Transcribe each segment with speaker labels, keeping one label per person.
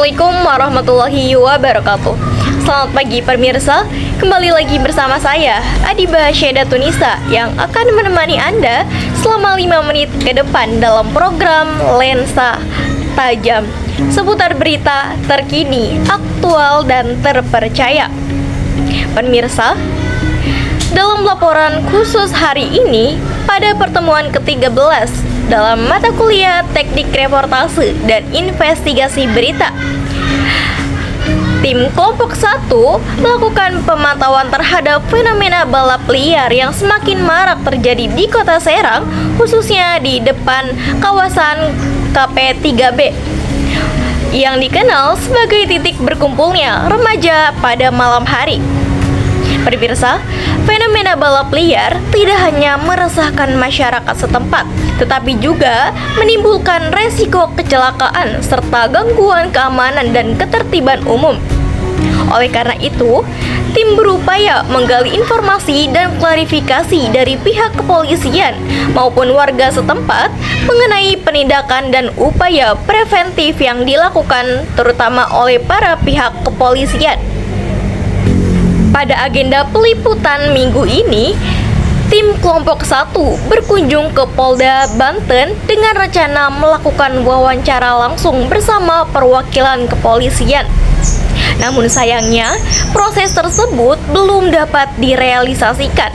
Speaker 1: Assalamualaikum warahmatullahi wabarakatuh. Selamat pagi pemirsa, kembali lagi bersama saya Adiba Syedatunisa yang akan menemani Anda selama 5 menit ke depan dalam program Lensa Tajam seputar berita terkini, aktual dan terpercaya. Pemirsa, dalam laporan khusus hari ini pada pertemuan ke-13 dalam mata kuliah Teknik Reportase dan Investigasi Berita, tim kelompok 1 melakukan pemantauan terhadap fenomena balap liar yang semakin marak terjadi di Kota Serang, khususnya di depan kawasan KP3B yang dikenal sebagai titik berkumpulnya remaja pada malam hari. Pemirsa, fenomena balap liar tidak hanya meresahkan masyarakat setempat, tetapi juga menimbulkan resiko kecelakaan serta gangguan keamanan dan ketertiban umum. Oleh karena itu, tim berupaya menggali informasi dan klarifikasi dari pihak kepolisian maupun warga setempat mengenai penindakan dan upaya preventif yang dilakukan terutama oleh para pihak kepolisian. Pada agenda peliputan minggu ini, tim kelompok 1 berkunjung ke Polda Banten dengan rencana melakukan wawancara langsung bersama perwakilan kepolisian. Namun sayangnya, proses tersebut belum dapat direalisasikan.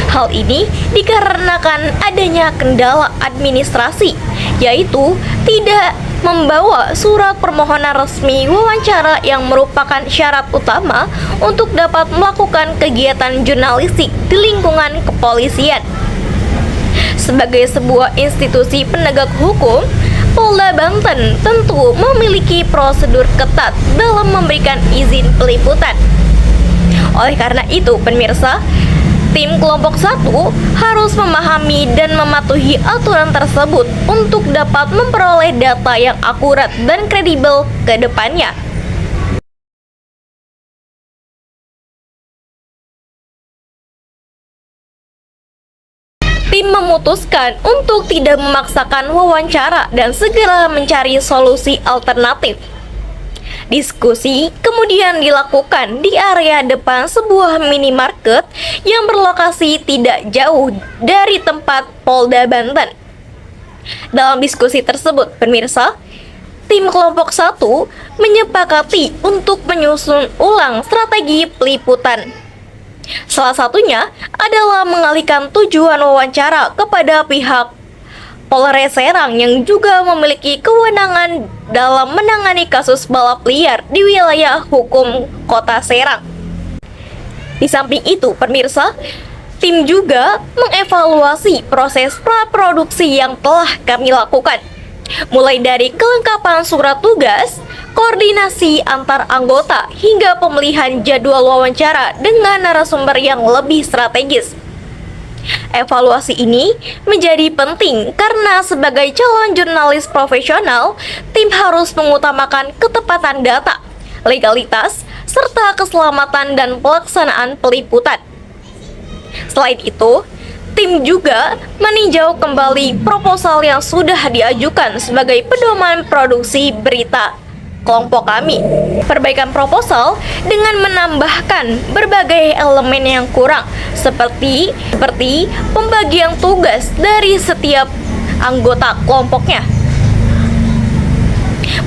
Speaker 1: Hal ini dikarenakan adanya kendala administrasi, yaitu tidak membawa surat permohonan resmi wawancara yang merupakan syarat utama untuk dapat melakukan kegiatan jurnalistik di lingkungan kepolisian. Sebagai sebuah institusi penegak hukum, Polda Banten tentu memiliki prosedur ketat dalam memberikan izin peliputan. Oleh karena itu, pemirsa, tim kelompok 1 harus memahami dan mematuhi aturan tersebut untuk dapat memperoleh data yang akurat dan kredibel ke depannya. Tim memutuskan untuk tidak memaksakan wawancara dan segera mencari solusi alternatif. Diskusi kemudian dilakukan di area depan sebuah minimarket yang berlokasi tidak jauh dari tempat Polda Banten. Dalam diskusi tersebut, pemirsa, tim kelompok 1 menyepakati untuk menyusun ulang strategi peliputan. Salah satunya adalah mengalihkan tujuan wawancara kepada pihak Polres Serang yang juga memiliki kewenangan dalam menangani kasus balap liar di wilayah hukum Kota Serang. Di samping itu, pemirsa, tim juga mengevaluasi proses praproduksi yang telah kami lakukan, mulai dari kelengkapan surat tugas, koordinasi antar anggota, hingga pemilihan jadwal wawancara dengan narasumber yang lebih strategis. Evaluasi ini menjadi penting karena sebagai calon jurnalis profesional, tim harus mengutamakan ketepatan data, legalitas, serta keselamatan dan pelaksanaan peliputan. Selain itu, tim juga meninjau kembali proposal yang sudah diajukan sebagai pedoman produksi berita kelompok kami. Perbaikan proposal dengan menambahkan berbagai elemen yang kurang seperti pembagian tugas dari setiap anggota kelompoknya.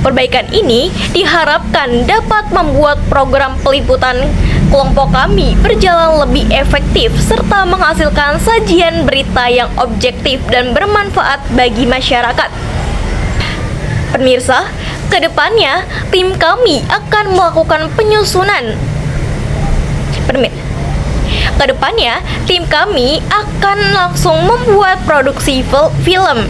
Speaker 1: Perbaikan ini diharapkan dapat membuat program peliputan kelompok kami berjalan lebih efektif serta menghasilkan sajian berita yang objektif dan bermanfaat bagi masyarakat. Pemirsa, kedepannya tim kami akan melakukan penyusunan. Kedepannya tim kami akan langsung membuat produksi film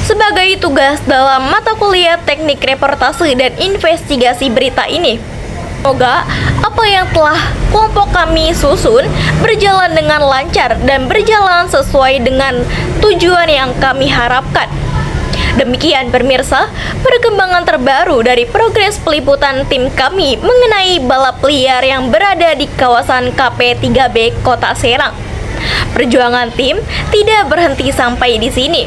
Speaker 1: sebagai tugas dalam mata kuliah Teknik Reportase dan Investigasi Berita ini. Semoga apa yang telah kelompok kami susun berjalan dengan lancar dan berjalan sesuai dengan tujuan yang kami harapkan. Demikian pemirsa, perkembangan terbaru dari progres peliputan tim kami mengenai balap liar yang berada di kawasan KP3B Kota Serang. Perjuangan tim tidak berhenti sampai di sini.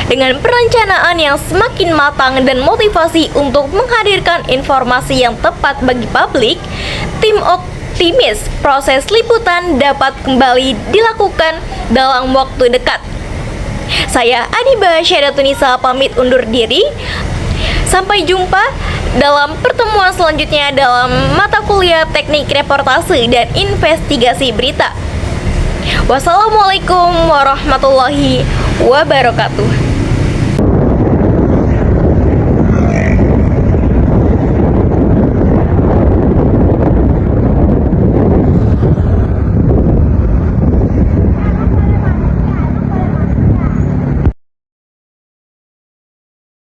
Speaker 1: Dengan perencanaan yang semakin matang dan motivasi untuk menghadirkan informasi yang tepat bagi publik, tim optimis proses liputan dapat kembali dilakukan dalam waktu dekat. Saya Adiba Syadatunisa pamit undur diri. Sampai jumpa dalam pertemuan selanjutnya dalam mata kuliah Teknik Reportase dan Investigasi Berita. Wassalamualaikum warahmatullahi wabarakatuh.